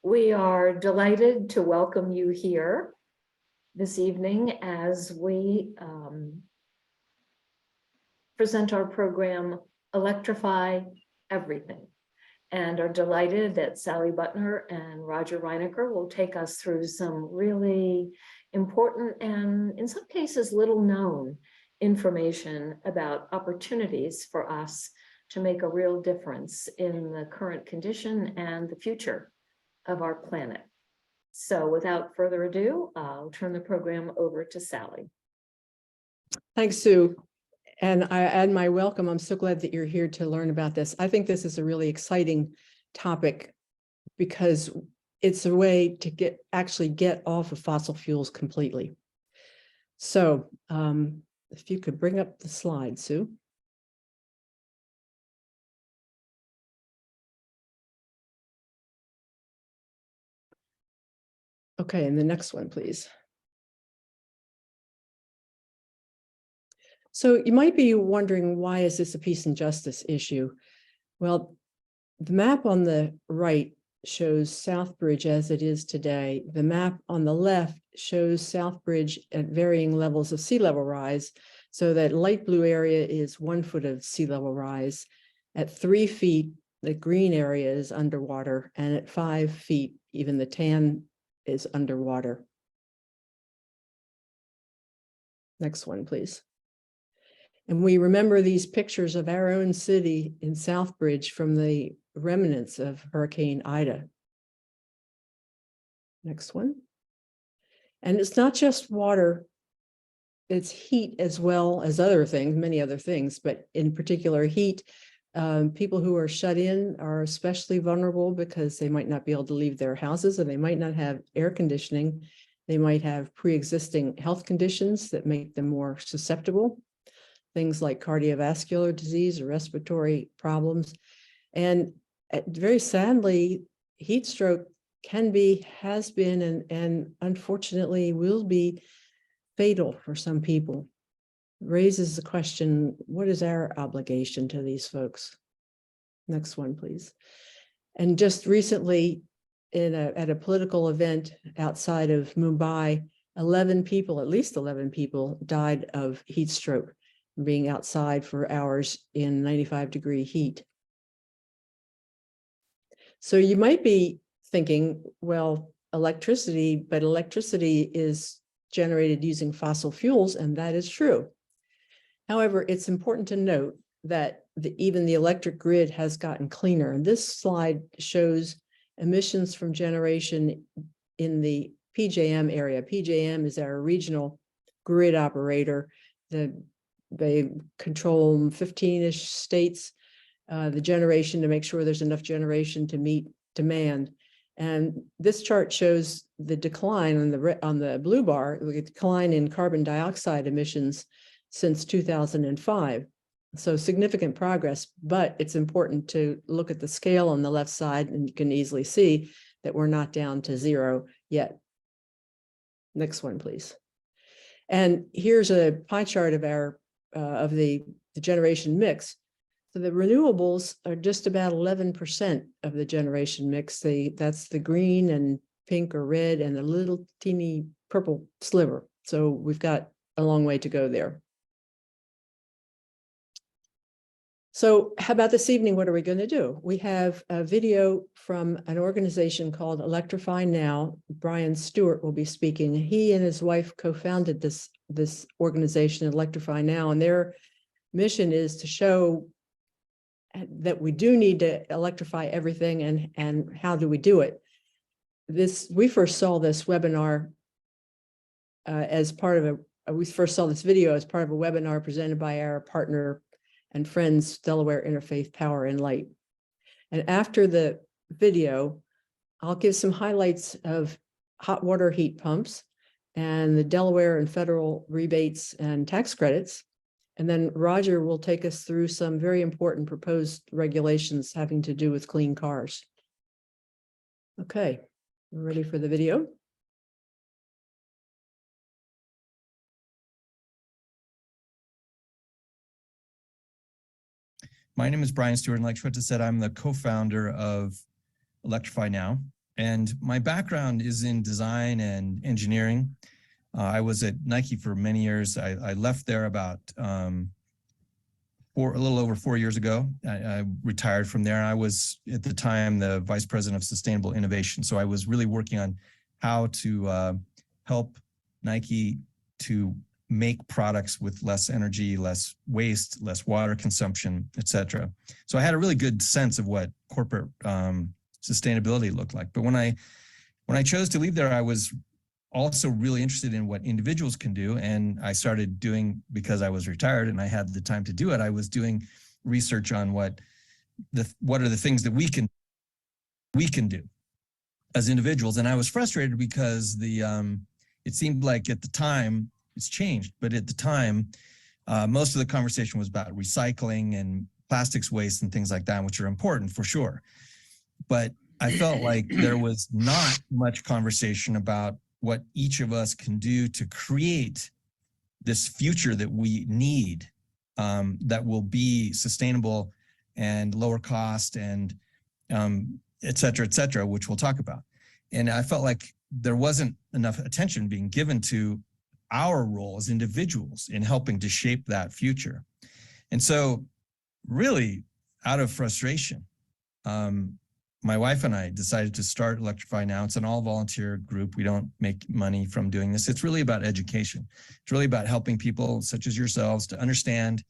We are delighted to welcome you here this evening as we present our program, Electrify Everything, and are delighted that Sally Buttner and Roger Reinicker will take us through some really important and in some cases little known information about opportunities for us to make a real difference in the current condition and the future of our planet. So without further ado, I'll turn the program over to Sally. Thanks, Sue. And I add my welcome. I'm so glad that you're here to learn about this. I think this is a really exciting topic because it's a way to actually get off of fossil fuels completely. So if you could bring up the slide, Sue. Okay, and the next one, please. So you might be wondering, why is this a peace and justice issue? Well, the map on the right shows Southbridge as it is today. The map on the left shows Southbridge at varying levels of sea level rise. So that light blue area is 1 foot of sea level rise. At 3 feet, the green area is underwater. And at 5 feet, even the tan is underwater. Next one, please. And we remember these pictures of our own city in Southbridge from the remnants of Hurricane Ida. Next one. And it's not just water, it's heat as well as other things, many other things, but in particular heat. People who are shut in are especially vulnerable because they might not be able to leave their houses and they might not have air conditioning. They might have pre-existing health conditions that make them more susceptible. Things like cardiovascular disease or respiratory problems. And very sadly, heat stroke can be, has been, and unfortunately will be fatal for some people. It raises the question, what is our obligation to these folks? Next one, please. And just recently, at a political event outside of Mumbai, 11 people, at least 11 people died of heat stroke, being outside for hours in 95-degree heat. So you might be thinking, well, electricity, but electricity is generated using fossil fuels, and that is true. However, it's important to note that even the electric grid has gotten cleaner. And this slide shows emissions from generation in the PJM area. PJM is our regional grid operator. They control 15-ish states, the generation, to make sure there's enough generation to meet demand. And this chart shows the decline on the blue bar, the decline in carbon dioxide emissions since 2005. So significant progress, but it's important to look at the scale on the left side, and you can easily see that we're not down to zero yet. Next one, please. And here's a pie chart of our of the generation mix. So the renewables are just about 11% of the generation mix. That's the green and pink or red and the little teeny purple sliver. So we've got a long way to go there. So how about this evening? What are we going to do? We have a video from an organization called Electrify Now. Brian Stewart will be speaking. He and his wife co-founded this organization, Electrify Now, and their mission is to show that we do need to electrify everything, and how do we do it? We first saw this webinar as part of we first saw this video as part of a webinar presented by our partner and friends, Delaware Interfaith Power and Light. And after the video, I'll give some highlights of hot water heat pumps and the Delaware and federal rebates and tax credits. And then Roger will take us through some very important proposed regulations having to do with clean cars. Okay, we're ready for the video. My name is Brian Stewart, and like Shweta said, I'm the co-founder of Electrify Now. And my background is in design and engineering. I was at Nike for many years. I left there about a little over 4 years ago. I retired from there. I was at the time the vice president of sustainable innovation. So I was really working on how to help Nike to make products with less energy, less waste, less water consumption, et cetera. So I had a really good sense of what corporate sustainability looked like. But when I chose to leave there, I was also really interested in what individuals can do. And I started doing, because I was retired and I had the time to do it, I was doing research on what are the things that we can do as individuals. And I was frustrated because it seemed like at the time, it's changed, but at the time, most of the conversation was about recycling and plastics waste and things like that, which are important for sure. But I felt like there was not much conversation about what each of us can do to create this future that we need, that will be sustainable and lower cost and et cetera, which we'll talk about. And I felt like there wasn't enough attention being given to our role as individuals in helping to shape that future. And so really out of frustration, my wife and I decided to start Electrify now. It's an all volunteer group. We don't make money from doing this. It's really about education. It's really about helping people such as yourselves to understand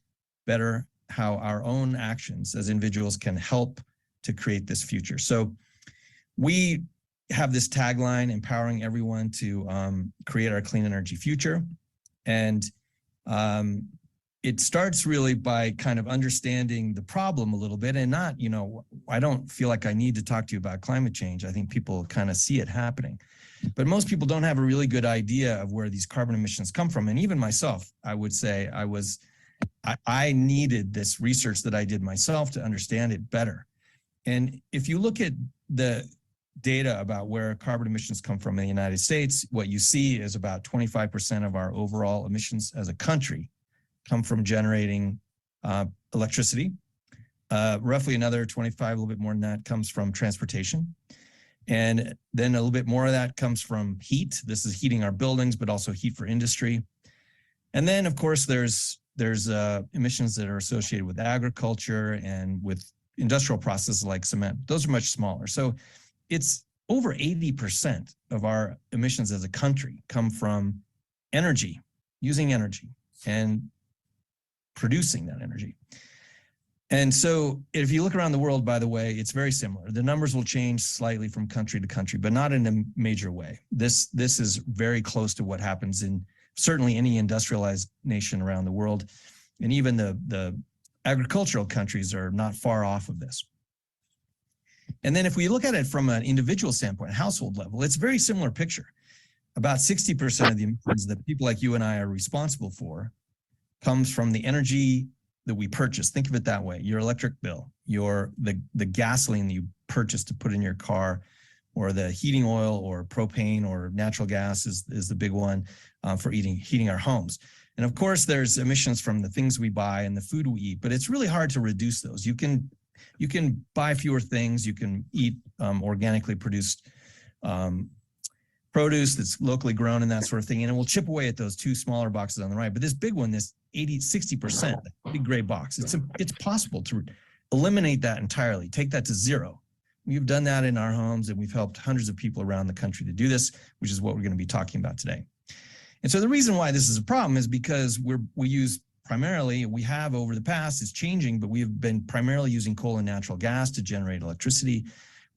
better how our own actions as individuals can help to create this future. So we have this tagline, empowering everyone to create our clean energy future. And it starts really by kind of understanding the problem a little bit and not, I don't feel like I need to talk to you about climate change. I think people kind of see it happening, but most people don't have a really good idea of where these carbon emissions come from. And even myself, I would say I needed this research that I did myself to understand it better. And if you look at the data about where carbon emissions come from in the United States, what you see is about 25% of our overall emissions as a country come from generating electricity. Roughly another 25, a little bit more than that, comes from transportation. And then a little bit more of that comes from heat. This is heating our buildings, but also heat for industry. And then, of course, there's emissions that are associated with agriculture and with industrial processes like cement. Those are much smaller. So it's over 80% of our emissions as a country come from energy, using energy and producing that energy. And so if you look around the world, by the way, it's very similar. The numbers will change slightly from country to country, but not in a major way. This is very close to what happens in certainly any industrialized nation around the world. And even the agricultural countries are not far off of this. And then if we look at it from an individual standpoint, household level, it's a very similar picture. About 60% of the emissions that people like you and I are responsible for comes from the energy that we purchase. Think of it that way. Your electric bill, the gasoline that you purchase to put in your car, or the heating oil or propane or natural gas is the big one for heating our homes. And of course, there's emissions from the things we buy and the food we eat, but it's really hard to reduce those. You can buy fewer things. You can eat organically produced produce that's locally grown and that sort of thing. And it will chip away at those two smaller boxes on the right. But this big one, this 60%, big gray box, it's possible to eliminate that entirely, take that to zero. We've done that in our homes, and we've helped hundreds of people around the country to do this, which is what we're going to be talking about today. And so the reason why this is a problem is because we have over the past, it's changing, but we've been primarily using coal and natural gas to generate electricity.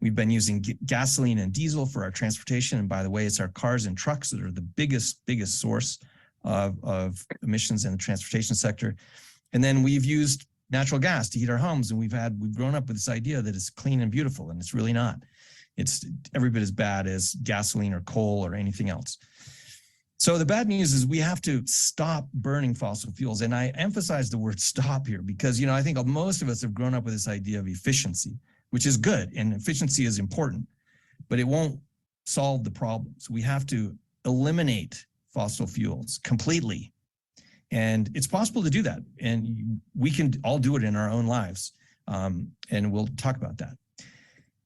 We've been using gasoline and diesel for our transportation. And by the way, it's our cars and trucks that are the biggest source of emissions in the transportation sector. And then we've used natural gas to heat our homes. And we've grown up with this idea that it's clean and beautiful, and it's really not. It's every bit as bad as gasoline or coal or anything else. So the bad news is we have to stop burning fossil fuels. And I emphasize the word stop here because, I think most of us have grown up with this idea of efficiency, which is good. And efficiency is important, but it won't solve the problems. We have to eliminate fossil fuels completely. And it's possible to do that. And we can all do it in our own lives. And we'll talk about that.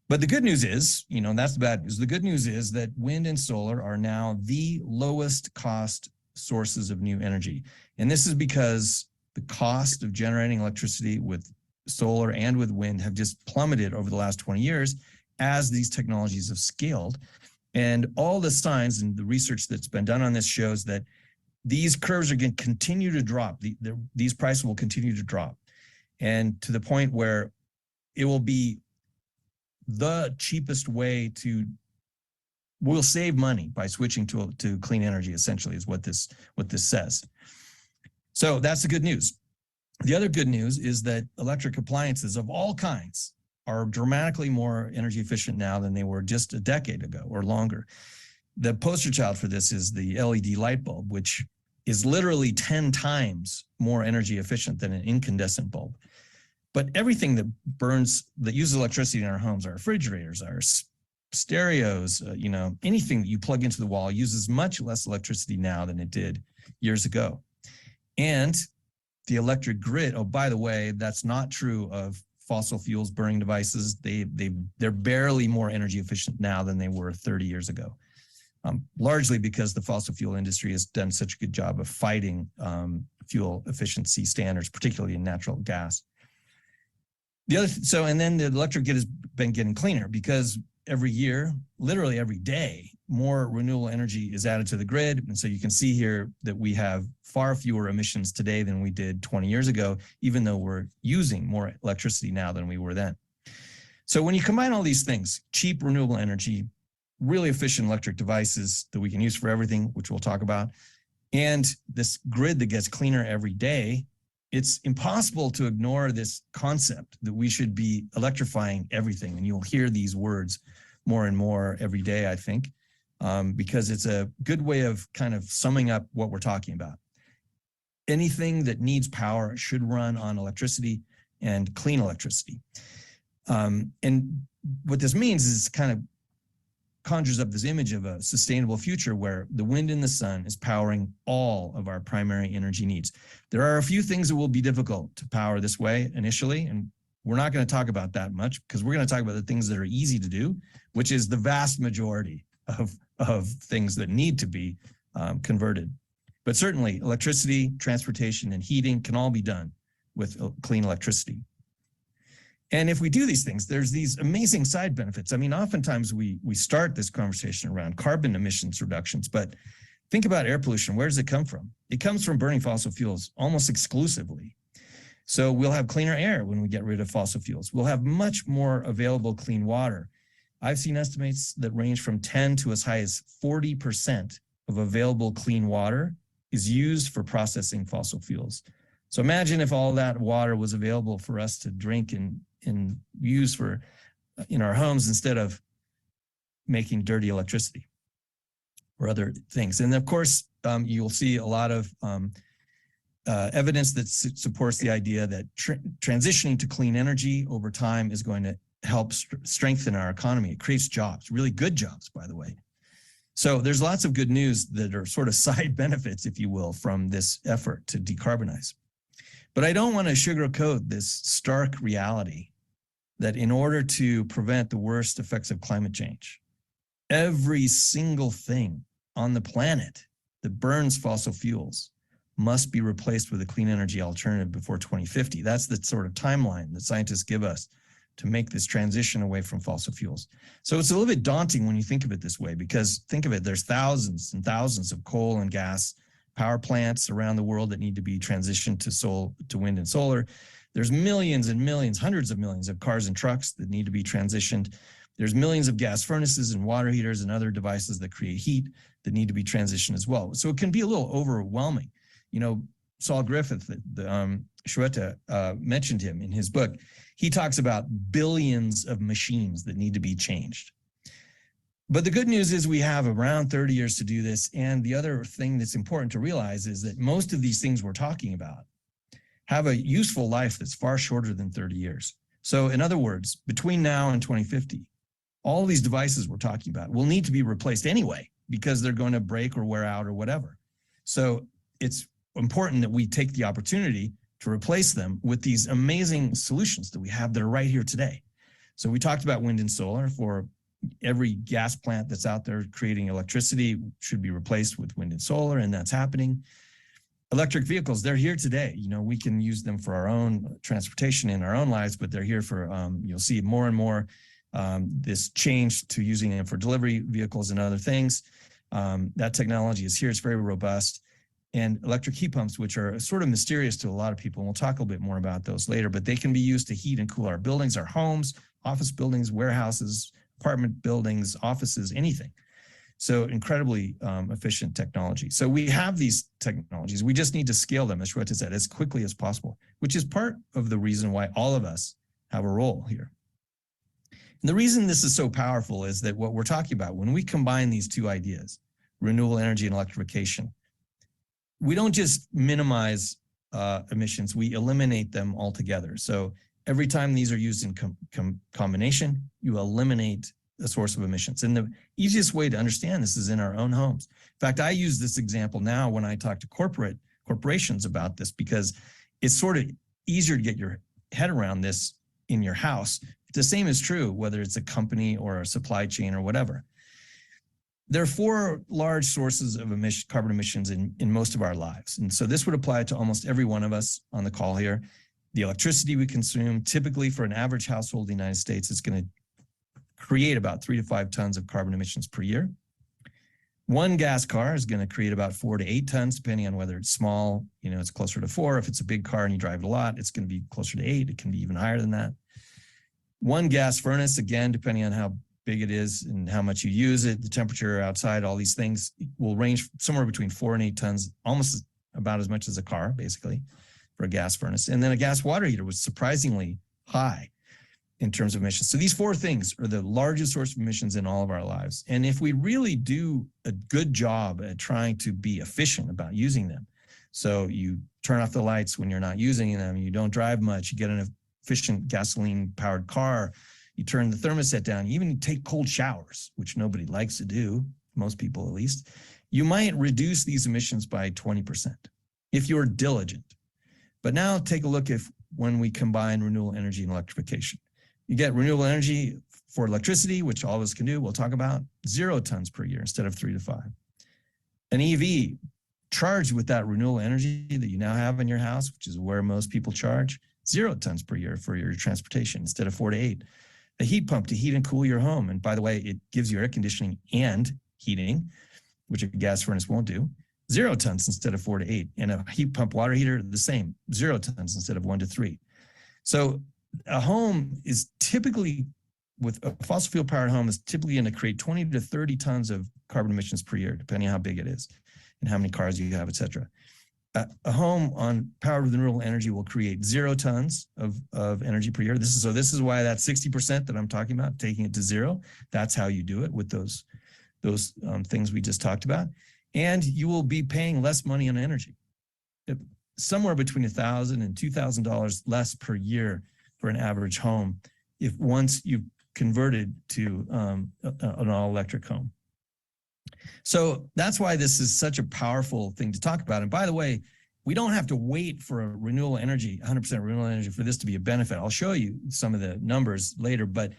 But the good news is, and that's the bad news. The good news is that wind and solar are now the lowest cost sources of new energy. And this is because the cost of generating electricity with solar and with wind have just plummeted over the last 20 years as these technologies have scaled. And all the signs and the research that's been done on this shows that these curves are going to continue to drop. These prices will continue to drop. And to the point where it will be the cheapest way we'll save money by switching to clean energy, essentially, is what this says. So that's the good news. The other good news is that electric appliances of all kinds are dramatically more energy efficient now than they were just a decade ago or longer. The poster child for this is the LED light bulb, which is literally 10 times more energy efficient than an incandescent bulb. But everything that uses electricity in our homes, our refrigerators, our stereos, anything that you plug into the wall uses much less electricity now than it did years ago. And the electric grid, oh, by the way, that's not true of fossil fuels burning devices. They're barely more energy efficient now than they were 30 years ago, largely because the fossil fuel industry has done such a good job of fighting fuel efficiency standards, particularly in natural gas. And then the electric grid has been getting cleaner because every year, literally every day, more renewable energy is added to the grid. And so you can see here that we have far fewer emissions today than we did 20 years ago, even though we're using more electricity now than we were then. So when you combine all these things, cheap renewable energy, really efficient electric devices that we can use for everything, which we'll talk about, and this grid that gets cleaner every day, it's impossible to ignore this concept that we should be electrifying everything. And you'll hear these words more and more every day, I think, because it's a good way of kind of summing up what we're talking about. Anything that needs power should run on electricity and clean electricity. And what this means is kind of conjures up this image of a sustainable future where the wind and the sun is powering all of our primary energy needs. There are a few things that will be difficult to power this way initially, and we're not going to talk about that much because we're going to talk about the things that are easy to do, which is the vast majority of things that need to be converted. But certainly electricity, transportation, and heating can all be done with clean electricity. And if we do these things, there's these amazing side benefits. I mean, oftentimes we start this conversation around carbon emissions reductions, but think about air pollution. Where does it come from? It comes from burning fossil fuels almost exclusively. So we'll have cleaner air when we get rid of fossil fuels. We'll have much more available clean water. I've seen estimates that range from 10 to as high as 40% of available clean water is used for processing fossil fuels. So imagine if all that water was available for us to drink and use for in our homes instead of making dirty electricity or other things. And of course, you'll see a lot of evidence that supports the idea that transitioning to clean energy over time is going to help strengthen our economy. It creates jobs, really good jobs, by the way. So there's lots of good news that are sort of side benefits, if you will, from this effort to decarbonize. But I don't want to sugarcoat this stark reality that in order to prevent the worst effects of climate change, every single thing on the planet that burns fossil fuels must be replaced with a clean energy alternative before 2050. That's the sort of timeline that scientists give us to make this transition away from fossil fuels. So it's a little bit daunting when you think of it this way, because think of it, there's thousands and thousands of coal and gas power plants around the world that need to be transitioned to wind and solar. There's millions and millions, hundreds of millions of cars and trucks that need to be transitioned. There's millions of gas furnaces and water heaters and other devices that create heat that need to be transitioned as well. So it can be a little overwhelming. You know, Saul Griffith, Shweta mentioned him in his book. He talks about billions of machines that need to be changed. But the good news is we have around 30 years to do this. And the other thing that's important to realize is that most of these things we're talking about have a useful life that's far shorter than 30 years. So in other words, between now and 2050, all these devices we're talking about will need to be replaced anyway, because they're going to break or wear out or whatever. So it's important that we take the opportunity to replace them with these amazing solutions that we have that are right here today. So we talked about wind and solar. For every gas plant that's out there creating electricity should be replaced with wind and solar, and that's happening. Electric vehicles, they're here today. You know, we can use them for our own transportation in our own lives, but they're here for, you'll see more and more this change to using them for delivery vehicles and other things. That technology is here. It's very robust. And electric heat pumps, which are sort of mysterious to a lot of people, and we'll talk a little bit more about those later, but they can be used to heat and cool our buildings, our homes, office buildings, warehouses, apartment buildings, offices, anything. So incredibly efficient technology. So we have these technologies. We just need to scale them, as Shweta said, as quickly as possible, which is part of the reason why all of us have a role here. And the reason this is so powerful is that what we're talking about, when we combine these two ideas, renewable energy and electrification, we don't just minimize emissions, we eliminate them altogether. So every time these are used in combination, you eliminate a source of emissions. And the easiest way to understand this is in our own homes. In fact, I use this example now when I talk to corporations about this, because it's sort of easier to get your head around this in your house. The same is true whether it's a company or a supply chain or whatever. There are 4 large sources of carbon emissions in most of our lives. And so this would apply to almost every one of us on the call here. The electricity we consume, typically for an average household in the United States, is going to create about 3 to 5 tons of carbon emissions per year. One gas car is going to create about 4 to 8 tons, depending on whether it's small, you know, it's closer to 4. If it's a big car and you drive it a lot, it's going to be closer to 8. It can be even higher than that. One gas furnace, again, depending on how big it is and how much you use it, the temperature outside, all these things will range somewhere between 4 and 8 tons, almost about as much as a car, basically, for a gas furnace. And then a gas water heater was surprisingly high in terms of emissions. So these 4 things are the largest source of emissions in all of our lives. And if we really do a good job at trying to be efficient about using them, so you turn off the lights when you're not using them, you don't drive much, you get an efficient gasoline-powered car, you turn the thermostat down, you even take cold showers, which nobody likes to do, most people at least, you might reduce these emissions by 20% if you're diligent. But now take a look when we combine renewable energy and electrification. You get renewable energy for electricity, which all of us can do, we'll talk about, 0 tons per year instead of 3 to 5. An EV charged with that renewable energy that you now have in your house, which is where most people charge, 0 tons per year for your transportation instead of 4 to 8. A heat pump to heat and cool your home. And by the way, it gives you air conditioning and heating, which a gas furnace won't do. 0 tons instead of 4 to 8. And a heat pump water heater, the same, 0 tons instead of 1 to 3. So a home is typically, with a fossil fuel powered home, is typically going to create 20 to 30 tons of carbon emissions per year, depending on how big it is and how many cars you have, et cetera. A home on powered with renewable energy will create 0 tons of energy per year. This is why that 60% that I'm talking about, taking it to 0, that's how you do it with those things we just talked about. And you will be paying less money on energy, somewhere between $1,000 and $2,000 less per year for an average home, if once you've converted to an all-electric home. So that's why this is such a powerful thing to talk about. And by the way, we don't have to wait for a renewable energy, 100% renewable energy, for this to be a benefit. I'll show you some of the numbers later, but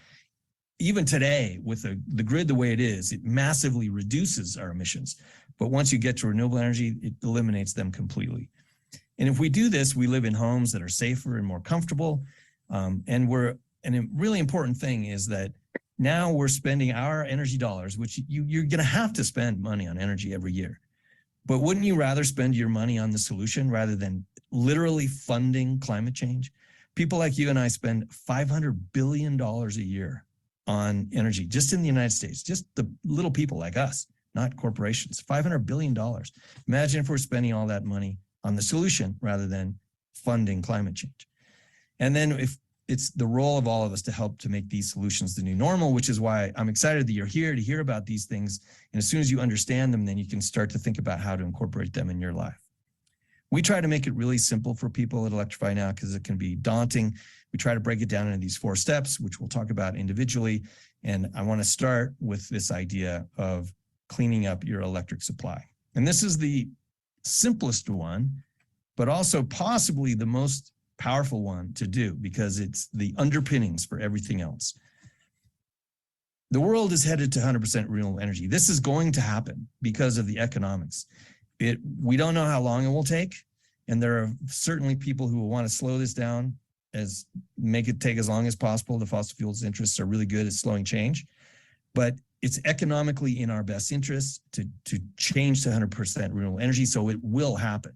even today, with the grid the way it is, it massively reduces our emissions. But once you get to renewable energy, it eliminates them completely. And if we do this, we live in homes that are safer and more comfortable. And a really important thing is that now we're spending our energy dollars, which you're going to have to spend money on energy every year. But wouldn't you rather spend your money on the solution rather than literally funding climate change? People like you and I spend $500 billion a year on energy, just in the United States, just the little people like us, not corporations, $500 billion. Imagine if we're spending all that money on the solution rather than funding climate change. And then if it's the role of all of us to help to make these solutions the new normal, which is why I'm excited that you're here to hear about these things. And as soon as you understand them, then you can start to think about how to incorporate them in your life. We try to make it really simple for people at Electrify now because it can be daunting. We try to break it down into these 4 steps, which we'll talk about individually. And I want to start with this idea of cleaning up your electric supply. And this is the simplest one, but also possibly the most powerful one to do because it's the underpinnings for everything else. The world is headed to 100% renewable energy. This is going to happen because of the economics. We don't know how long it will take. And there are certainly people who will want to slow this down, make it take as long as possible. The fossil fuels interests are really good at slowing change, but it's economically in our best interest to change to 100% renewable energy. So it will happen.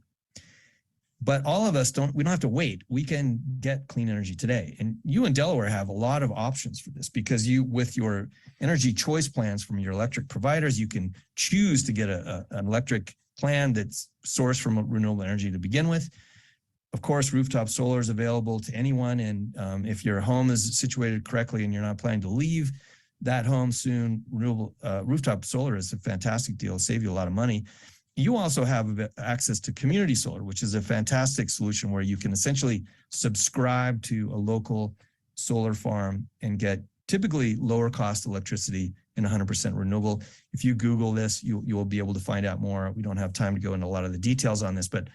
But all of us we don't have to wait. We can get clean energy today. And you in Delaware have a lot of options for this, because with your energy choice plans from your electric providers, you can choose to get an electric plan that's sourced from renewable energy to begin with. Of course, rooftop solar is available to anyone. And if your home is situated correctly and you're not planning to leave that home soon, rooftop solar is a fantastic deal, save you a lot of money. You also have access to community solar, which is a fantastic solution where you can essentially subscribe to a local solar farm and get typically lower cost electricity and 100% renewable. If you Google this, you will be able to find out more. We don't have time to go into a lot of the details on this, but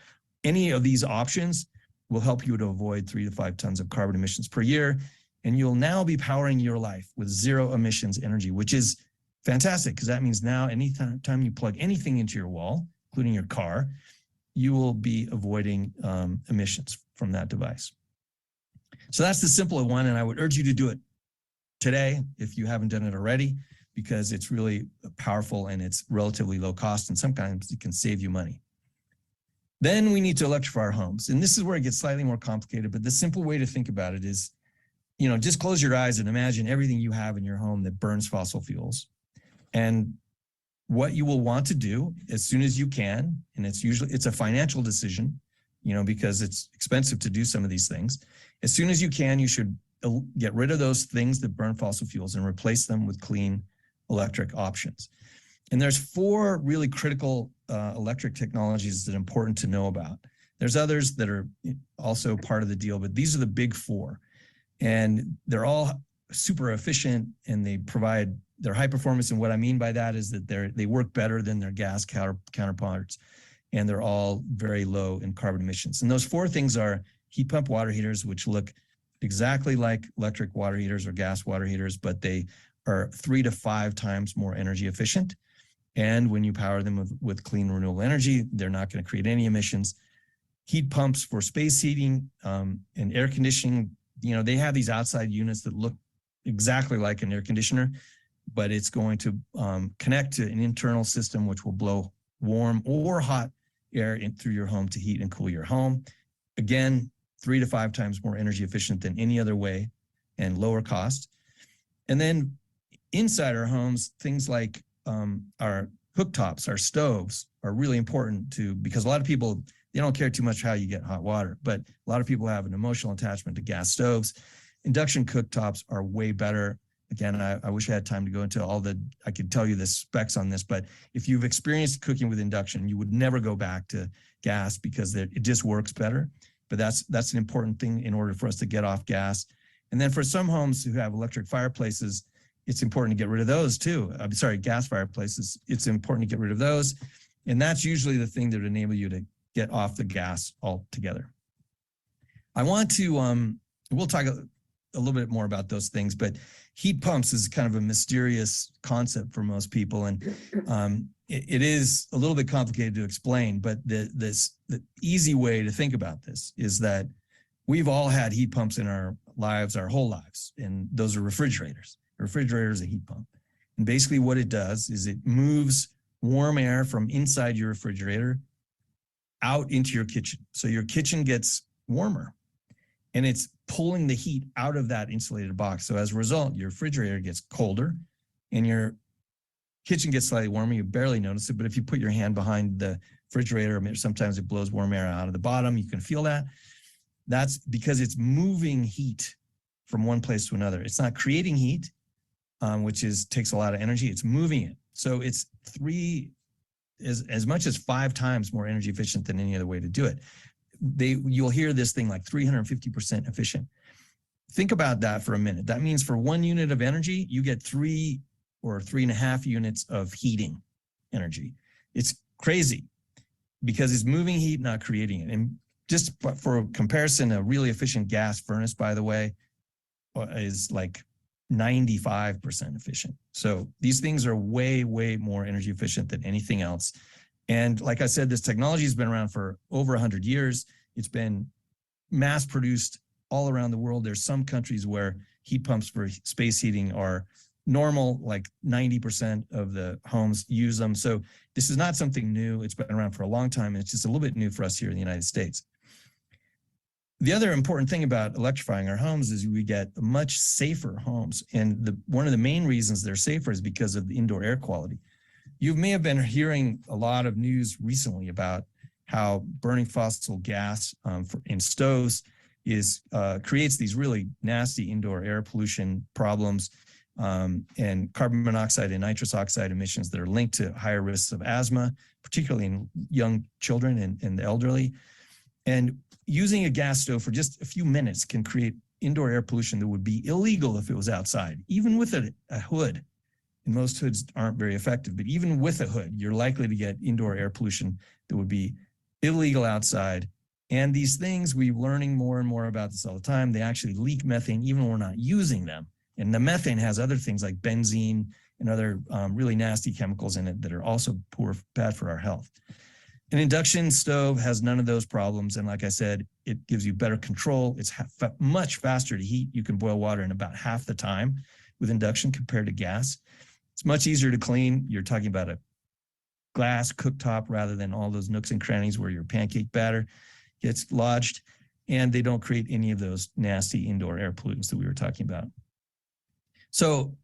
any of these options will help you to avoid 3 to 5 tons of carbon emissions per year. And you'll now be powering your life with zero emissions energy, which is fantastic, because that means now anytime you plug anything into your wall, including your car, you will be avoiding emissions from that device. So that's the simple one, and I would urge you to do it today if you haven't done it already, because it's really powerful and it's relatively low cost, and sometimes it can save you money. Then we need to electrify our homes. And this is where it gets slightly more complicated, but the simple way to think about it is, just close your eyes and imagine everything you have in your home that burns fossil fuels. And what you will want to do as soon as you can, and it's a financial decision, because it's expensive to do some of these things. As soon as you can, you should get rid of those things that burn fossil fuels and replace them with clean electric options. And there's 4 really critical electric technologies that are important to know about. There's others that are also part of the deal, but these are the big 4. And they're all super efficient, and they're high performance. And what I mean by that is that they work better than their gas counterparts, and they're all very low in carbon emissions. And those 4 things are heat pump water heaters, which look exactly like electric water heaters or gas water heaters, but they are 3 to 5 times more energy efficient. And when you power them with clean renewable energy, they're not going to create any emissions. Heat pumps for space heating and air conditioning, they have these outside units that look exactly like an air conditioner, but it's going to connect to an internal system which will blow warm or hot air through your home to heat and cool your home. Again, 3 to 5 times more energy efficient than any other way and lower cost. And then inside our homes, things like our cooktops, our stoves are really important because a lot of people, they don't care too much how you get hot water, but a lot of people have an emotional attachment to gas stoves. Induction cooktops are way better. Again, I wish I had time to go into I could tell you the specs on this, but if you've experienced cooking with induction, you would never go back to gas because it just works better. But that's an important thing in order for us to get off gas. And then for some homes who have electric fireplaces, it's important to get rid of those too. I'm sorry, gas fireplaces, it's important to get rid of those. And that's usually the thing that would enable you to get off the gas altogether. I want to, we'll talk a little bit more about those things, but heat pumps is kind of a mysterious concept for most people. And it is a little bit complicated to explain, but the easy way to think about this is that we've all had heat pumps in our lives, our whole lives, and those are refrigerators. A refrigerator is a heat pump. And basically what it does is it moves warm air from inside your refrigerator out into your kitchen. So your kitchen gets warmer and it's pulling the heat out of that insulated box. So as a result, your refrigerator gets colder and your kitchen gets slightly warmer. You barely notice it, but if you put your hand behind the refrigerator, sometimes it blows warm air out of the bottom. You can feel that. That's because it's moving heat from one place to another. It's not creating heat, which takes a lot of energy. It's moving it. So it's as much as 5 times more energy efficient than any other way to do it. You'll hear this thing like 350% efficient. Think about that for a minute. That means for 1 unit of energy, you get 3 or 3.5 units of heating energy. It's crazy because it's moving heat, not creating it. And just for comparison, a really efficient gas furnace, by the way, is like 95% efficient. So these things are way, way more energy efficient than anything else. And like I said, this technology has been around for over 100 years. It's been mass produced all around the world. There's some countries where heat pumps for space heating are normal, like 90% of the homes use them. So this is not something new. It's been around for a long time. And it's just a little bit new for us here in the United States. The other important thing about electrifying our homes is we get much safer homes. And one of the main reasons they're safer is because of the indoor air quality. You may have been hearing a lot of news recently about how burning fossil gas in stoves creates these really nasty indoor air pollution problems and carbon monoxide and nitrous oxide emissions that are linked to higher risks of asthma, particularly in young children and the elderly. And using a gas stove for just a few minutes can create indoor air pollution that would be illegal if it was outside, even with a hood. And most hoods aren't very effective, but even with a hood, you're likely to get indoor air pollution that would be illegal outside. And these things, we're learning more and more about this all the time. They actually leak methane even when we're not using them. And the methane has other things like benzene and other really nasty chemicals in it that are also bad for our health. An induction stove has none of those problems. And like I said, it gives you better control. It's much faster to heat. You can boil water in about half the time with induction compared to gas. It's much easier to clean. You're talking about a glass cooktop rather than all those nooks and crannies where your pancake batter gets lodged. And they don't create any of those nasty indoor air pollutants that we were talking about. So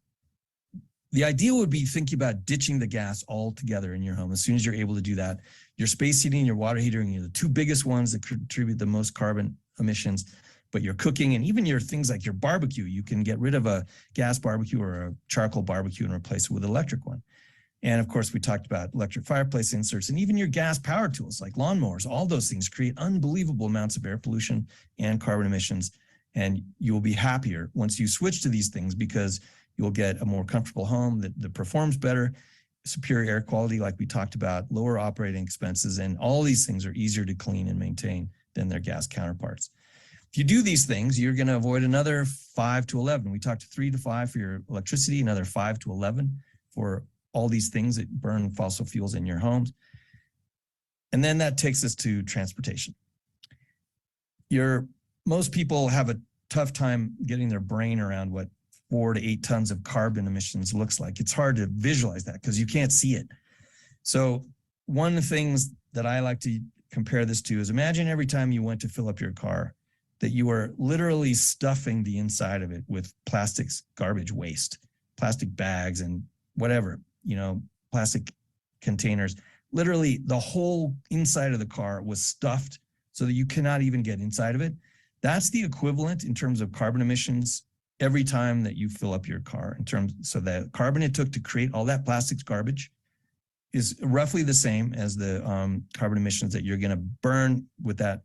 the idea would be thinking about ditching the gas altogether in your home. As soon as you're able to do that, your space heating, your water heater, are the two biggest ones that contribute the most carbon emissions. But your cooking and even your things like your barbecue, you can get rid of a gas barbecue or a charcoal barbecue and replace it with an electric one. And of course, we talked about electric fireplace inserts and even your gas power tools like lawnmowers. All those things create unbelievable amounts of air pollution and carbon emissions. And you will be happier once you switch to these things because you'll get a more comfortable home that performs better, superior air quality like we talked about, lower operating expenses, and all these things are easier to clean and maintain than their gas counterparts. If you do these things, you're going to avoid another 5 to 11. We talked 3 to 5 for your electricity, another 5 to 11 for all these things that burn fossil fuels in your homes. And then that takes us to transportation. Most people have a tough time getting their brain around what 4 to 8 tons of carbon emissions looks like. It's hard to visualize that because you can't see it. So one of the things that I like to compare this to is imagine every time you went to fill up your car that you were literally stuffing the inside of it with plastics, garbage waste, plastic bags and whatever, plastic containers. Literally the whole inside of the car was stuffed so that you cannot even get inside of it. That's the equivalent in terms of carbon emissions every time that you fill up your car so the carbon it took to create all that plastics garbage is roughly the same as the carbon emissions that you're going to burn with that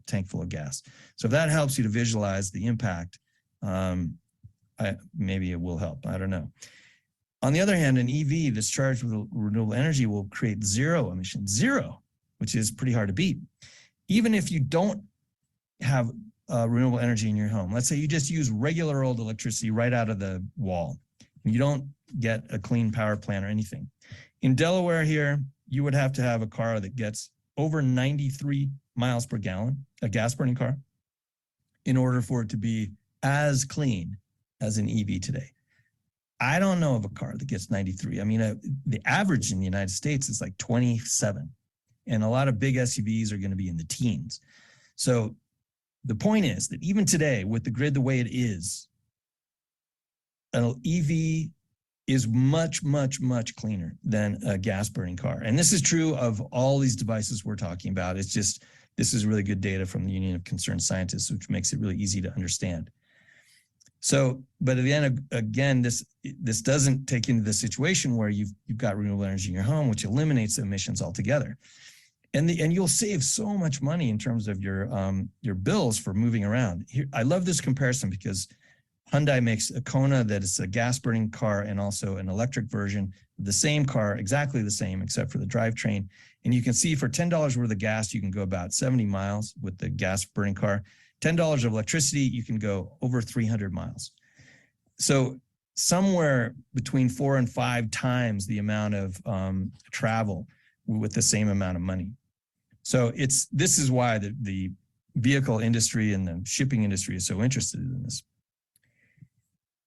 tank full of gas. So if that helps you to visualize the impact, maybe it will help. I don't know. On the other hand, an EV that's charged with renewable energy will create zero emissions, which is pretty hard to beat. Even if you don't have renewable energy in your home, let's say you just use regular old electricity right out of the wall, and you don't get a clean power plant or anything. In Delaware here, you would have to have a car that gets over 93 miles per gallon, a gas burning car, in order for it to be as clean as an EV today. I don't know of a car that gets 93. I mean, the average in the United States is like 27, and a lot of big SUVs are going to be in the teens. So the point is that even today, with the grid the way it is, an EV is much, much, much cleaner than a gas burning car. And this is true of all these devices we're talking about. It's just, this is really good data from the Union of Concerned Scientists, which makes it really easy to understand. So, but at the end, again, this doesn't take into the situation where you've got renewable energy in your home, which eliminates the emissions altogether. And you'll save so much money in terms of your bills for moving around. Here, I love this comparison because Hyundai makes a Kona that is a gas burning car and also an electric version of the same car, exactly the same, except for the drivetrain. And you can see for $10 worth of gas, you can go about 70 miles with the gas burning car. $10 of electricity, you can go over 300 miles. So somewhere between 4 and 5 times the amount of travel with the same amount of money. So this is why the vehicle industry and the shipping industry is so interested in this.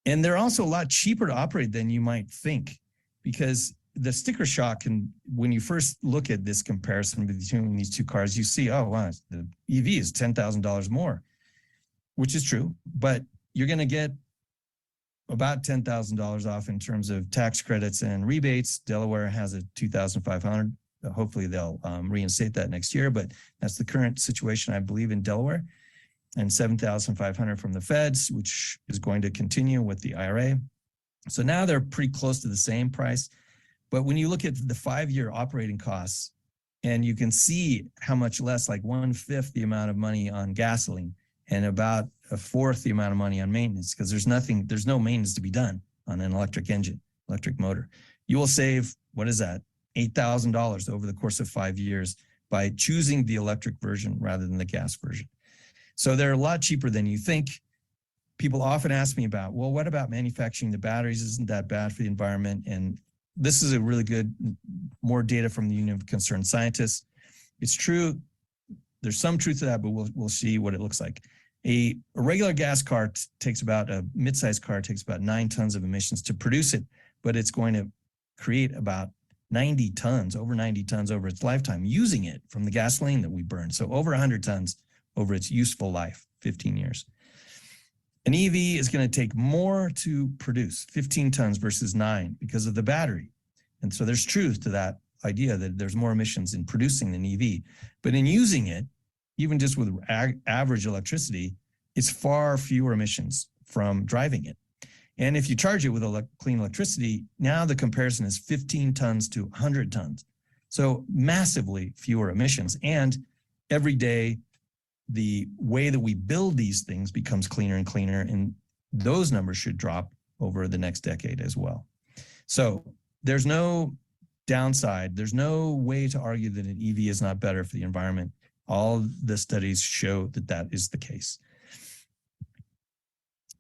And they're also a lot cheaper to operate than you might think, because the sticker shock can, when you first look at this comparison between these two cars, you see, oh, wow, the EV is $10,000 more, which is true, but you're going to get about $10,000 off in terms of tax credits and rebates. Delaware has a $2,500. Hopefully they'll reinstate that next year, but that's the current situation, I believe, in Delaware, and $7,500 from the feds, which is going to continue with the IRA. So now they're pretty close to the same price. But when you look at the 5-year operating costs, and you can see how much less, like 1/5 the amount of money on gasoline and about 1/4 the amount of money on maintenance, because there's no maintenance to be done on an electric engine, electric motor. You will save, what is that? $8,000 over the course of 5 years by choosing the electric version rather than the gas version. So they're a lot cheaper than you think. People often ask me about, well, what about manufacturing the batteries? Isn't that bad for the environment? And this is a really good, more data from the Union of Concerned Scientists. It's true. There's some truth to that, but we'll see what it looks like. A regular gas car takes about, a mid-sized car takes about 9 tons of emissions to produce it, but it's going to create about 90 tons, over 90 tons over its lifetime using it from the gasoline that we burn. So over 100 tons over its useful life, 15 years. An EV is going to take more to produce, 15 tons versus 9, because of the battery. And so there's truth to that idea that there's more emissions in producing an EV. But in using it, even just with average electricity, it's far fewer emissions from driving it. And if you charge it with clean electricity, now the comparison is 15 tons to 100 tons. So massively fewer emissions. And every day, the way that we build these things becomes cleaner and cleaner, and those numbers should drop over the next decade as well. So there's no downside. There's no way to argue that an EV is not better for the environment. All the studies show that that is the case.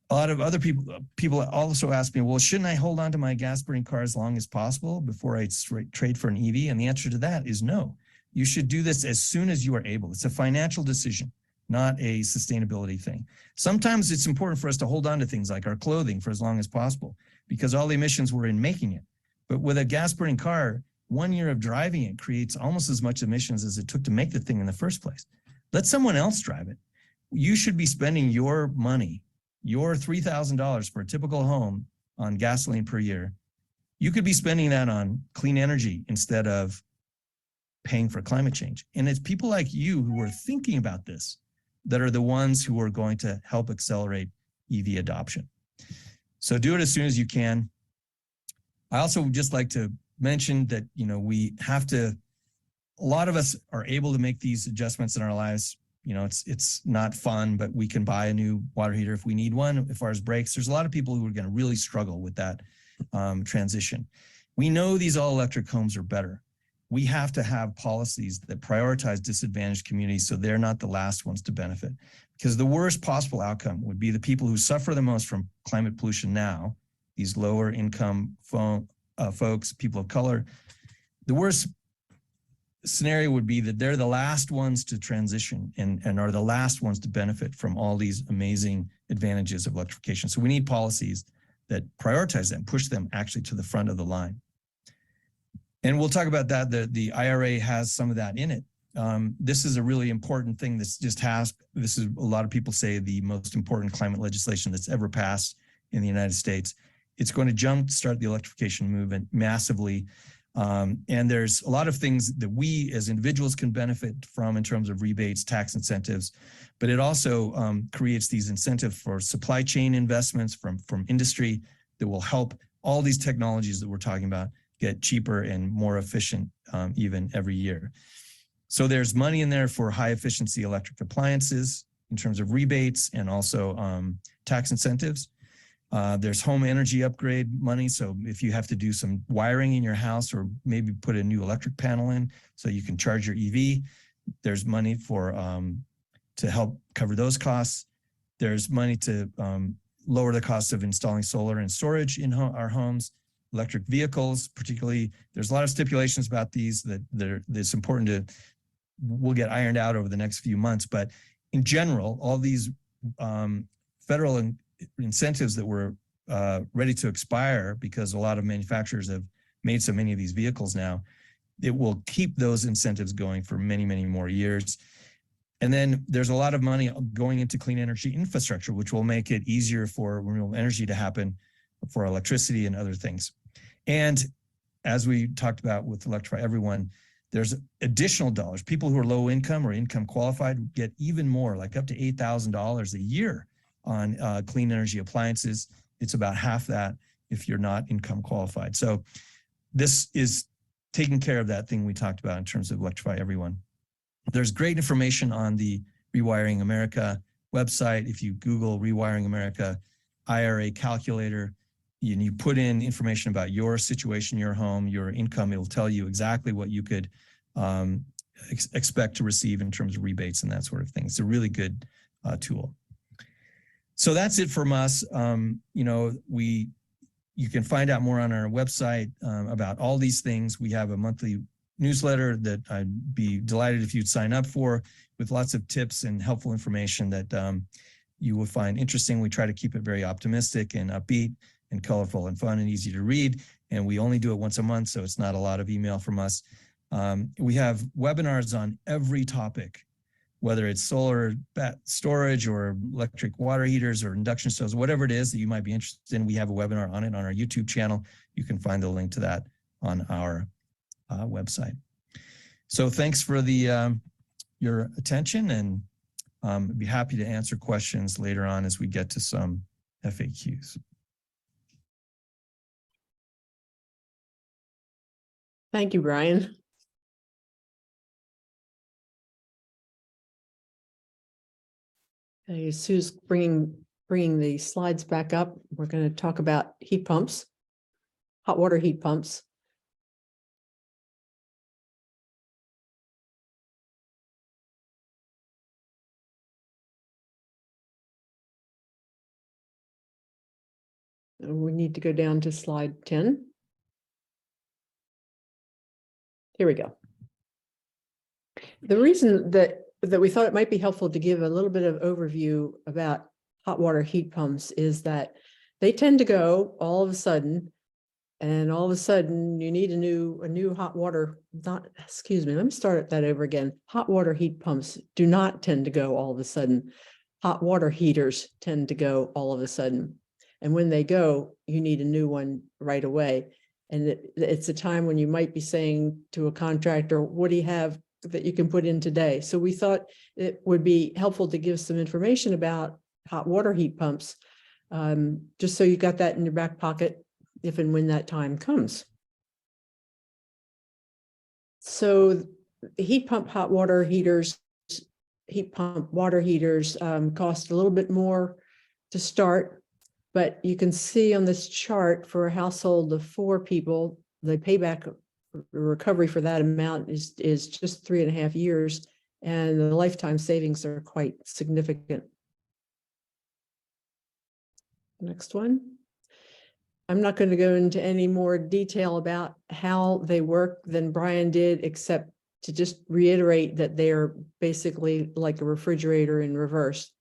A lot of other people also ask me, well, shouldn't I hold on to my gas burning car as long as possible before I trade for an EV? And the answer to that is no. You should do this as soon as you are able. It's a financial decision, not a sustainability thing. Sometimes it's important for us to hold on to things like our clothing for as long as possible, because all the emissions were in making it. But with a gas burning car, 1 year of driving it creates almost as much emissions as it took to make the thing in the first place. Let someone else drive it. You should be spending your money, your $3,000 for a typical home on gasoline per year. You could be spending that on clean energy instead of paying for climate change. And it's people like you who are thinking about this that are the ones who are going to help accelerate EV adoption. So do it as soon as you can. I also would just like to mention that, we have to, a lot of us are able to make these adjustments in our lives. It's not fun, but we can buy a new water heater if we need one. As far as brakes, there's a lot of people who are going to really struggle with that transition. We know these all-electric homes are better. We have to have policies that prioritize disadvantaged communities so they're not the last ones to benefit. Because the worst possible outcome would be the people who suffer the most from climate pollution now, these lower income folks, people of color. The worst scenario would be that they're the last ones to transition and are the last ones to benefit from all these amazing advantages of electrification. So we need policies that prioritize them, push them actually to the front of the line. And we'll talk about that. The IRA has some of that in it. This is a really important thing. This is, a lot of people say, the most important climate legislation that's ever passed in the United States. It's going to jumpstart the electrification movement massively. And there's a lot of things that we as individuals can benefit from in terms of rebates, tax incentives, but it also creates these incentives for supply chain investments from industry that will help all these technologies that we're talking about get cheaper and more efficient even every year. So there's money in there for high efficiency electric appliances in terms of rebates and also tax incentives. There's home energy upgrade money. So if you have to do some wiring in your house or maybe put a new electric panel in so you can charge your EV, there's money for to help cover those costs. There's money to lower the cost of installing solar and storage in our homes, electric vehicles, particularly. There's a lot of stipulations about these that's important to, will get ironed out over the next few months. But in general, all these federal incentives that were ready to expire because a lot of manufacturers have made so many of these vehicles now, it will keep those incentives going for many, many more years. And then there's a lot of money going into clean energy infrastructure, which will make it easier for renewable energy to happen for electricity and other things. And as we talked about with Electrify Everyone, there's additional dollars. People who are low income or income qualified get even more, like up to $8,000 a year on clean energy appliances. It's about half that if you're not income qualified. So this is taking care of that thing we talked about in terms of Electrify Everyone. There's great information on the Rewiring America website. If you Google Rewiring America IRA calculator, you put in information about your situation, your home, your income, it'll tell you exactly what you could expect to receive in terms of rebates and that sort of thing. It's a really good tool. So that's it from us. You can find out more on our website about all these things. We have a monthly newsletter that I'd be delighted if you'd sign up for, with lots of tips and helpful information that you will find interesting. We try to keep it very optimistic and upbeat and colorful and fun and easy to read. And we only do it once a month, so it's not a lot of email from us. We have webinars on every topic, whether it's solar storage or electric water heaters or induction stoves, whatever it is that you might be interested in. We have a webinar on it on our YouTube channel. You can find the link to that on our website. So thanks for your attention, and I'd be happy to answer questions later on as we get to some FAQs. Thank you, Brian. Okay, Sue's bringing the slides back up. We're going to talk about heat pumps, hot water heat pumps. We need to go down to slide 10. Here we go. The reason that we thought it might be helpful to give a little bit of overview about hot water heat pumps is that they tend to go all of a sudden, and all of a sudden you need a new hot water, excuse me, let me start that over again. Hot water heat pumps do not tend to go all of a sudden. Hot water heaters tend to go all of a sudden. And when they go, you need a new one right away. And it's a time when you might be saying to a contractor, what do you have that you can put in today? So we thought it would be helpful to give some information about hot water heat pumps, just so you got that in your back pocket if and when that time comes. So heat pump hot water heaters, heat pump water heaters cost a little bit more to start. But you can see on this chart, for a household of 4 people, the payback recovery for that amount is just 3.5 years, and the lifetime savings are quite significant. Next one. I'm not going to go into any more detail about how they work than Brian did, except to just reiterate that they are basically like a refrigerator in reverse,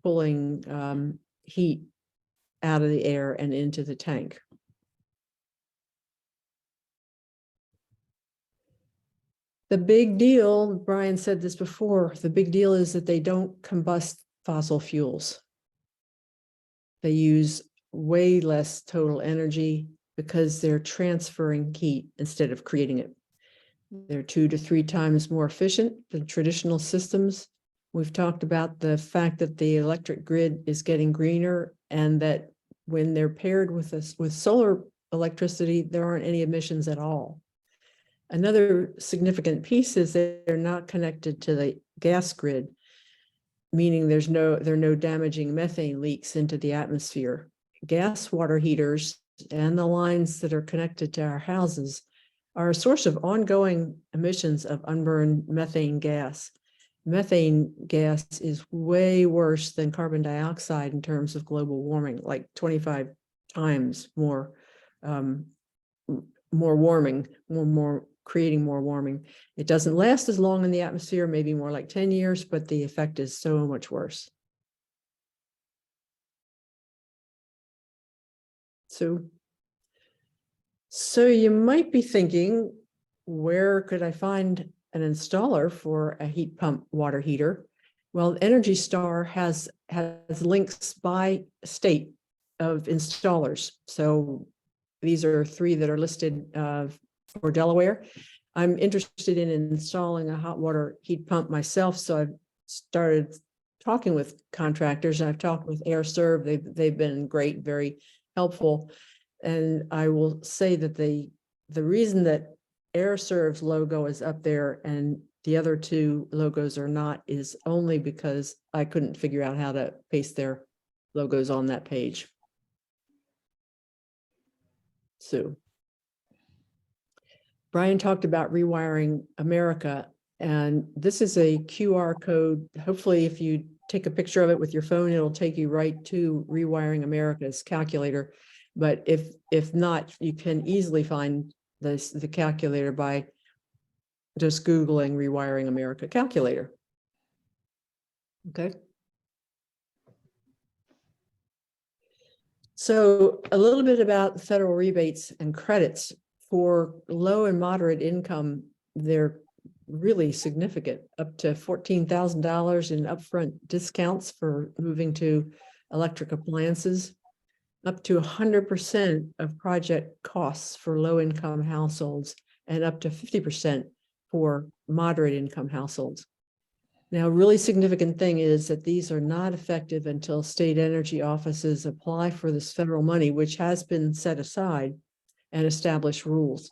pulling heat out of the air and into the tank. The big deal, Brian said this before, the big deal is that they don't combust fossil fuels. They use way less total energy because they're transferring heat instead of creating it. They're 2 to 3 times more efficient than traditional systems. We've talked about the fact that the electric grid is getting greener, and that when they're paired with solar electricity, there aren't any emissions at all. Another significant piece is that they're not connected to the gas grid, meaning there are no damaging methane leaks into the atmosphere. Gas water heaters and the lines that are connected to our houses are a source of ongoing emissions of unburned methane gas. Methane gas is way worse than carbon dioxide in terms of global warming, like 25 times more, more warming, more creating more warming. It doesn't last as long in the atmosphere, maybe more like 10 years, but the effect is so much worse. So you might be thinking, where could I find an installer for a heat pump water heater? Well, Energy Star has links by state of installers. So these are 3 that are listed for Delaware. I'm interested in installing a hot water heat pump myself, so I've started talking with contractors. I've talked with AirServe. They've been great, very helpful. And I will say that the reason that AirServe's logo is up there and the other 2 logos are not is only because I couldn't figure out how to paste their logos on that page. So Brian talked about Rewiring America, and this is a QR code. Hopefully, if you take a picture of it with your phone, it'll take you right to Rewiring America's calculator. But if not, you can easily find the calculator by just Googling Rewiring America calculator. Okay. So a little bit about federal rebates and credits for low and moderate income. They're really significant, up to $14,000 in upfront discounts for moving to electric appliances, up to 100% of project costs for low income households, and up to 50% for moderate income households. Now, a really significant thing is that these are not effective until state energy offices apply for this federal money, which has been set aside, and establish rules.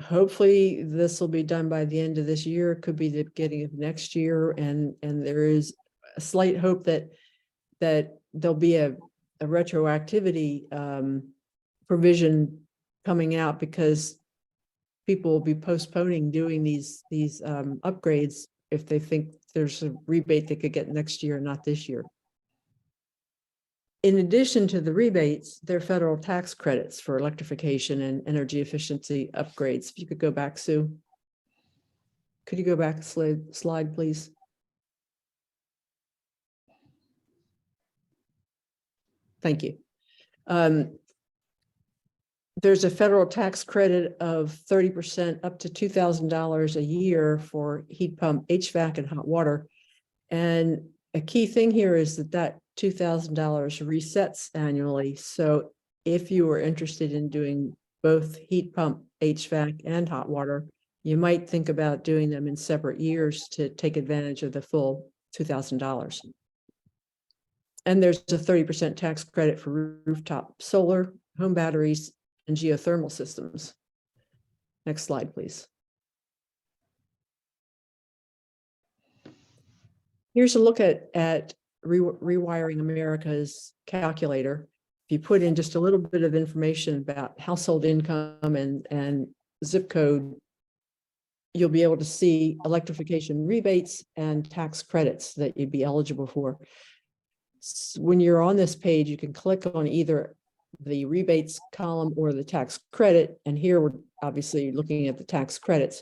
Hopefully, this will be done by the end of this year. It could be the beginning of next year, and there is a slight hope that there'll be a retroactivity provision coming out, because people will be postponing doing these upgrades if they think there's a rebate they could get next year, not this year. In addition to the rebates, there are federal tax credits for electrification and energy efficiency upgrades. If you could go back, Sue. Could you go back a slide, please? Thank you. There's a federal tax credit of 30% up to $2,000 a year for heat pump, HVAC, and hot water. And a key thing here is that $2,000 resets annually. So if you were interested in doing both heat pump, HVAC, and hot water, you might think about doing them in separate years to take advantage of the full $2,000. And there's a 30% tax credit for rooftop solar, home batteries, and geothermal systems. Next slide, please. Here's a look at Rewiring America's calculator. If you put in just a little bit of information about household income and zip code, you'll be able to see electrification rebates and tax credits that you'd be eligible for. When you're on this page, you can click on either the rebates column or the tax credit. And here we're obviously looking at the tax credits.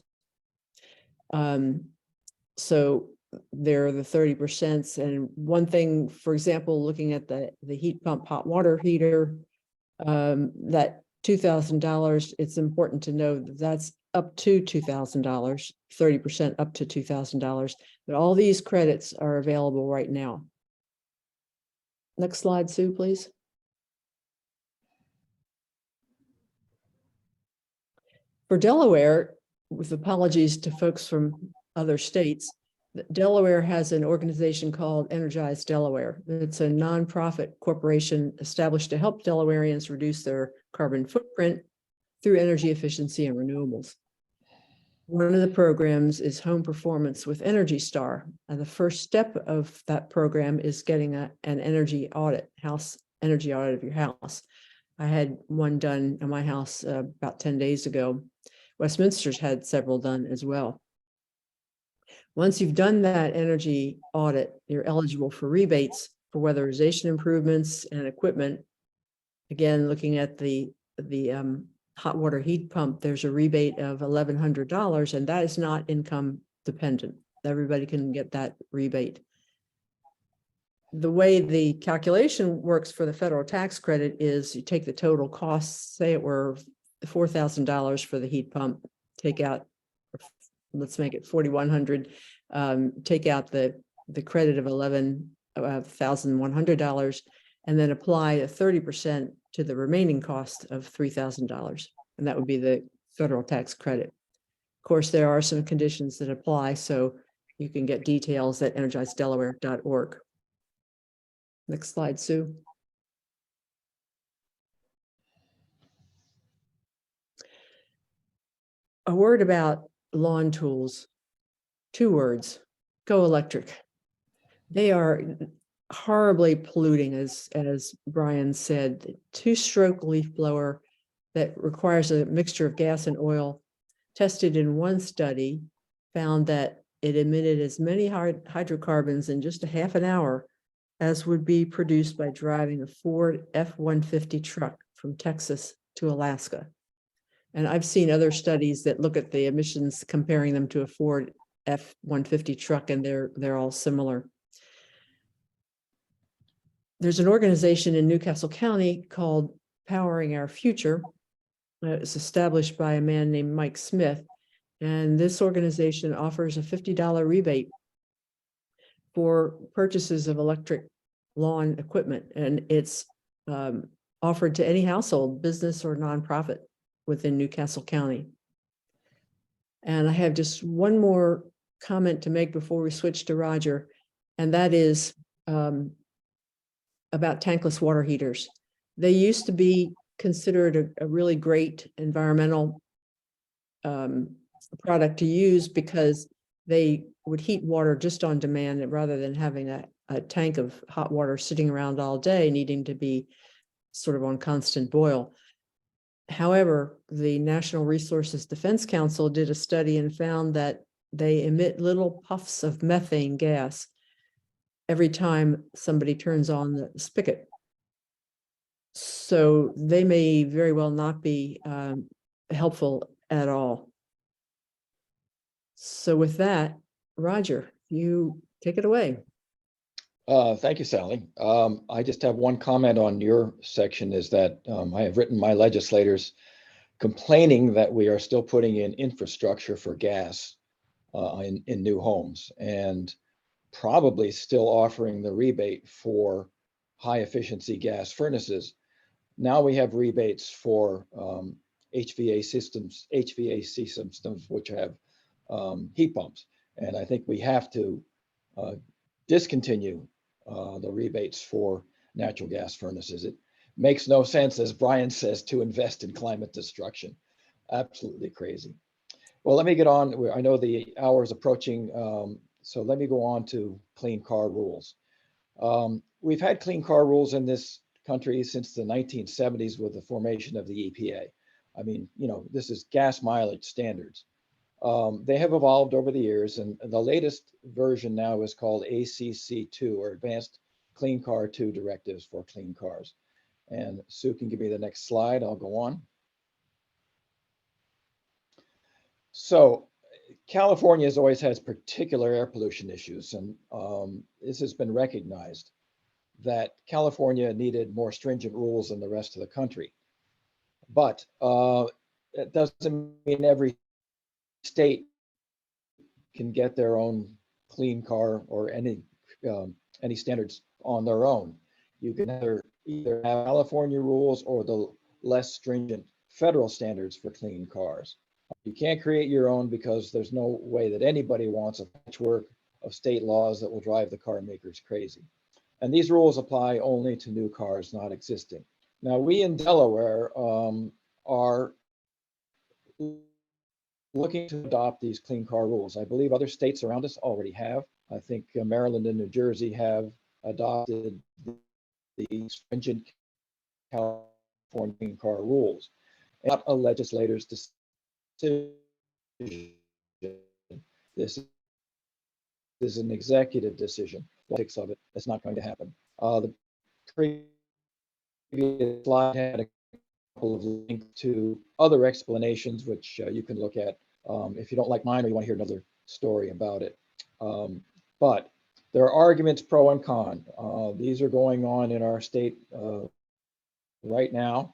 So there are the 30%. And one thing, for example, looking at the heat pump hot water heater, that $2,000, it's important to know that that's up to $2,000, 30% up to $2,000. But all these credits are available right now. Next slide, Sue, please. For Delaware, with apologies to folks from other states, Delaware has an organization called Energize Delaware. It's a nonprofit corporation established to help Delawareans reduce their carbon footprint through energy efficiency and renewables. One of the programs is Home Performance with Energy Star. And the first step of that program is getting an energy audit, house energy audit of your house. I had one done in my house about 10 days ago. Westminster's had several done as well. Once you've done that energy audit, you're eligible for rebates for weatherization improvements and equipment. Again, looking at the hot water heat pump, there's a rebate of $1,100, and that is not income dependent. Everybody can get that rebate. The way the calculation works for the federal tax credit is you take the total costs, say it were $4,000 for the heat pump, take out, let's make it $4,100, take out the credit of $11,100, and then apply a 30% to the remaining cost of $3,000. And that would be the federal tax credit. Of course, there are some conditions that apply, so you can get details at energizedelaware.org. Next slide, Sue. A word about lawn tools. 2 words: go electric. They are horribly polluting, as Brian said. 2-stroke leaf blower that requires a mixture of gas and oil, tested in one study, found that it emitted as many hydrocarbons in just a half an hour as would be produced by driving a Ford F-150 truck from Texas to Alaska. And I've seen other studies that look at the emissions, comparing them to a Ford F-150 truck, and they're all similar. There's an organization in Newcastle County called Powering Our Future. It's established by a man named Mike Smith. And this organization offers a $50 rebate for purchases of electric lawn equipment. And it's offered to any household, business or nonprofit within Newcastle County. And I have just one more comment to make before we switch to Roger, and that is about tankless water heaters. They used to be considered a really great environmental product to use because they would heat water just on demand rather than having a tank of hot water sitting around all day, needing to be sort of on constant boil. However, the National Resources Defense Council did a study and found that they emit little puffs of methane gas every time somebody turns on the spigot. So they may very well not be helpful at all. So with that, Roger, you take it away. Thank you, Sally. I just have one comment on your section, is that I have written my legislators complaining that we are still putting in infrastructure for gas in new homes, and probably still offering the rebate for high efficiency gas furnaces. Now we have rebates for HVAC systems, which have heat pumps. And I think we have to discontinue the rebates for natural gas furnaces. It makes no sense, as Brian says, to invest in climate destruction. Absolutely crazy. Well, let me get on. I know the hour is approaching, so let me go on to clean car rules. We've had clean car rules in this country since the 1970s with the formation of the EPA. I mean, you know, this is gas mileage standards. They have evolved over the years, and the latest version now is called ACC2, or Advanced Clean Car 2 Directives for Clean Cars. And Sue can give me the next slide. I'll go on. So California has always had particular air pollution issues, and this has been recognized that California needed more stringent rules than the rest of the country. But it doesn't mean every state can get their own clean car or any standards on their own. You can either have California rules or the less stringent federal standards for clean cars. You can't create your own because there's no way that anybody wants a patchwork of state laws that will drive the car makers crazy. And these rules apply only to new cars, not existing. Now, we in Delaware are looking to adopt these clean car rules. I believe other states around us already have. I think Maryland and New Jersey have adopted the stringent California clean car rules. Not a legislator's decision. This is an executive decision. Politics of it, that's not going to happen. The previous slide had a couple of links to other explanations, which you can look at if you don't like mine or you want to hear another story about it. But there are arguments pro and con. These are going on in our state right now.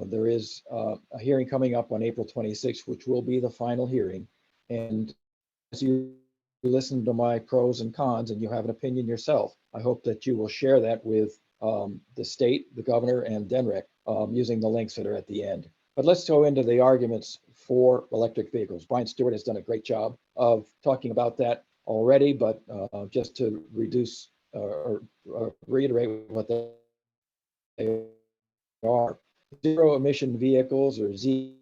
There is a hearing coming up on April 26th, which will be the final hearing. And as you listen to my pros and cons and you have an opinion yourself, I hope that you will share that with the state, the governor, and DENREC using the links that are at the end. But let's go into the arguments for electric vehicles. Brian Stewart has done a great job of talking about that already, but just to reduce or reiterate what they are. Zero emission vehicles, or ZEVs,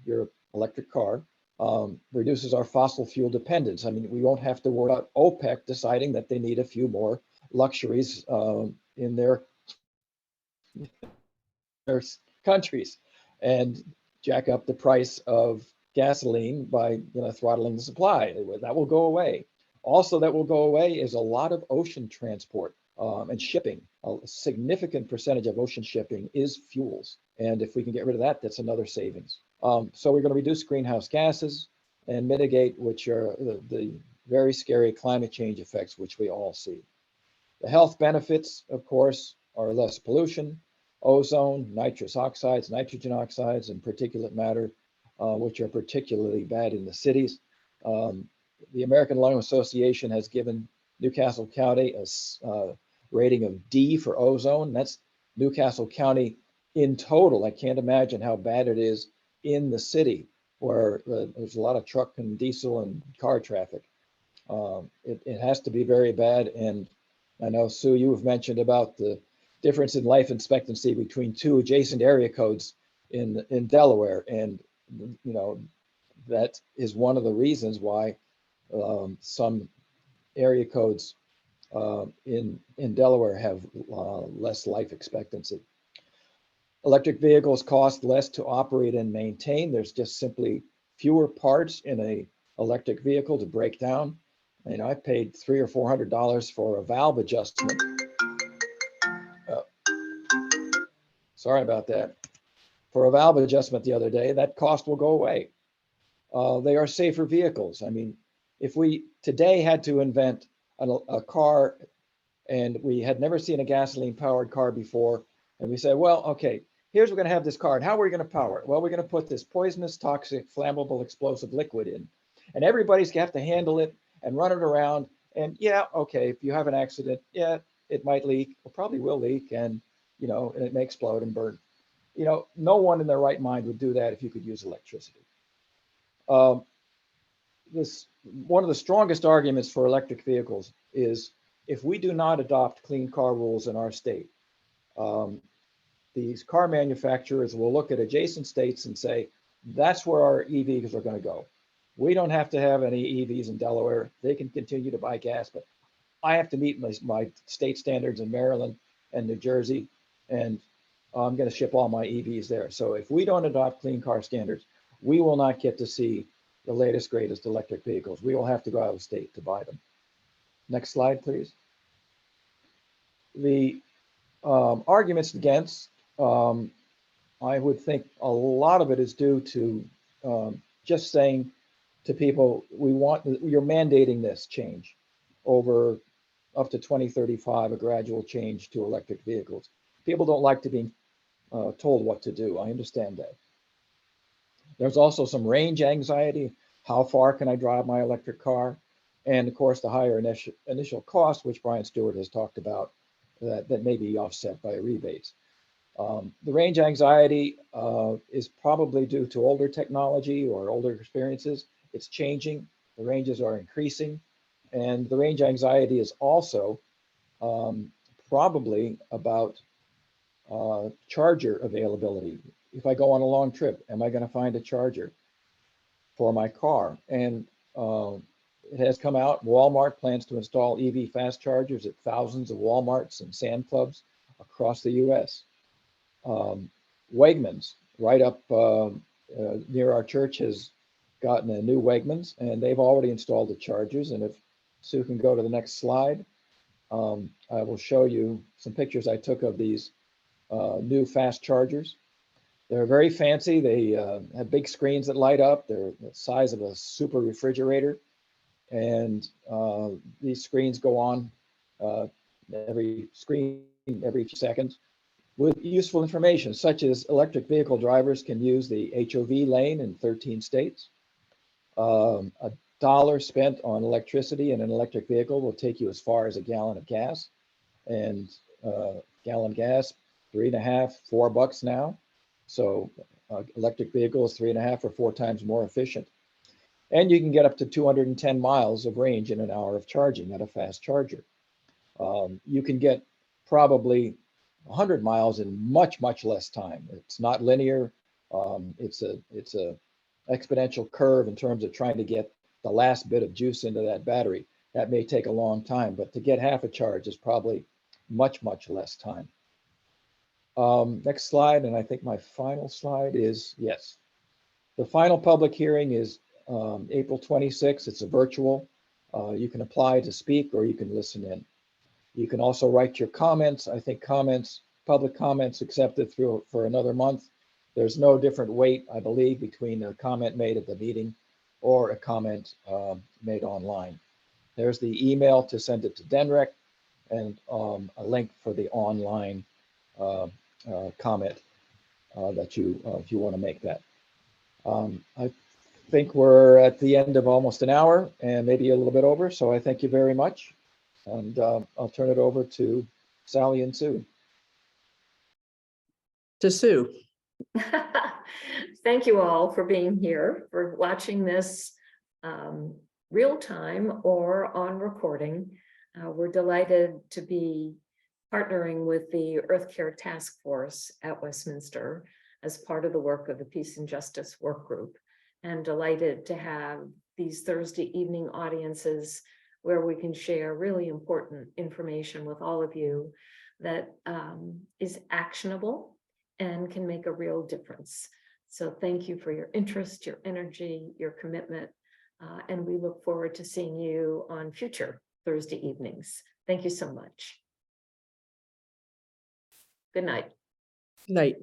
your electric car, reduces our fossil fuel dependence. I mean, we won't have to worry about OPEC deciding that they need a few more luxuries in their countries and jack up the price of gasoline by throttling the supply. That will go away. Also, that will go away is a lot of ocean transport and shipping. A significant percentage of ocean shipping is fuels. And if we can get rid of that, that's another savings. So we're going to reduce greenhouse gases and mitigate, which are the very scary climate change effects, which we all see. The health benefits, of course, are less pollution, ozone, nitrous oxides, nitrogen oxides, and particulate matter, which are particularly bad in the cities. The American Lung Association has given Newcastle County a rating of D for ozone. That's Newcastle County in total. I can't imagine how bad it is in the city where there's a lot of truck and diesel and car traffic. It has to be very bad. And I know, Sue, you have mentioned about the difference in life expectancy between two adjacent area codes in Delaware. And, that is one of the reasons why some area codes in Delaware have less life expectancy. Electric vehicles cost less to operate and maintain. There's just simply fewer parts in a electric vehicle to break down. I paid $300 or $400 for a valve adjustment. Sorry about that. For a valve adjustment the other day, that cost will go away. They are safer vehicles. I mean, if we today had to invent a car and we had never seen a gasoline powered car before, and we said, well, okay, here's we're going to have this car, and how are we going to power it? Well, we're going to put this poisonous, toxic, flammable, explosive liquid in, and everybody's going to have to handle it and run it around. And yeah, okay, if you have an accident, yeah, it might leak, or probably will leak, and and it may explode and burn. No one in their right mind would do that if you could use electricity. This one of the strongest arguments for electric vehicles is if we do not adopt clean car rules in our state, these car manufacturers will look at adjacent states and say, that's where our EVs are going to go. We don't have to have any EVs in Delaware. They can continue to buy gas, but I have to meet my state standards in Maryland and New Jersey, and I'm going to ship all my EVs there. So if we don't adopt clean car standards, we will not get to see the latest, greatest electric vehicles. We will have to go out of state to buy them. Next slide, please. The arguments against, I would think a lot of it is due to just saying to people, you're mandating this change over up to 2035, a gradual change to electric vehicles. People don't like to be told what to do. I understand that. There's also some range anxiety. How far can I drive my electric car? And of course, the higher initial cost, which Brian Stewart has talked about, that may be offset by rebates. The range anxiety is probably due to older technology or older experiences. It's changing. The ranges are increasing. And the range anxiety is also probably about charger availability. If I go on a long trip, am I going to find a charger for my car? And it has come out, Walmart plans to install EV fast chargers at thousands of Walmarts and Sam Clubs across the US. Wegmans, right up near our church, has gotten a new Wegmans, and they've already installed the chargers. And if Sue can go to the next slide, I will show you some pictures I took of these new fast chargers. They're very fancy. They have big screens that light up. They're the size of a super refrigerator. And these screens go on every few seconds with useful information, such as electric vehicle drivers can use the HOV lane in 13 states. $1 spent on electricity in an electric vehicle will take you as far as a gallon of gas. And gallon gas, $3.50, $4 now. So electric vehicles, 3.5 or 4 times more efficient. And you can get up to 210 miles of range in an hour of charging at a fast charger. You can get probably 100 miles in much, much less time. It's not linear. It's a exponential curve in terms of trying to get the last bit of juice into that battery. That may take a long time, but to get half a charge is probably much, much less time. Next slide, and I think my final slide is, yes. The final public hearing is April 26th. It's a virtual. You can apply to speak or you can listen in. You can also write your comments. I think public comments accepted through for another month. There's no different weight, I believe, between a comment made at the meeting or a comment made online. There's the email to send it to DENREC and a link for the online comment that if you want to make that. I think we're at the end of almost an hour and maybe a little bit over. So I thank you very much. And I'll turn it over to Sally and Sue. To Sue. Thank you all for being here, for watching this real time or on recording. We're delighted to be partnering with the Earth Care Task Force at Westminster as part of the work of the Peace and Justice Work Group, and delighted to have these Thursday evening audiences where we can share really important information with all of you that is actionable and can make a real difference. So thank you for your interest, your energy, your commitment, and we look forward to seeing you on future Thursday evenings. Thank you so much. Good night. Night.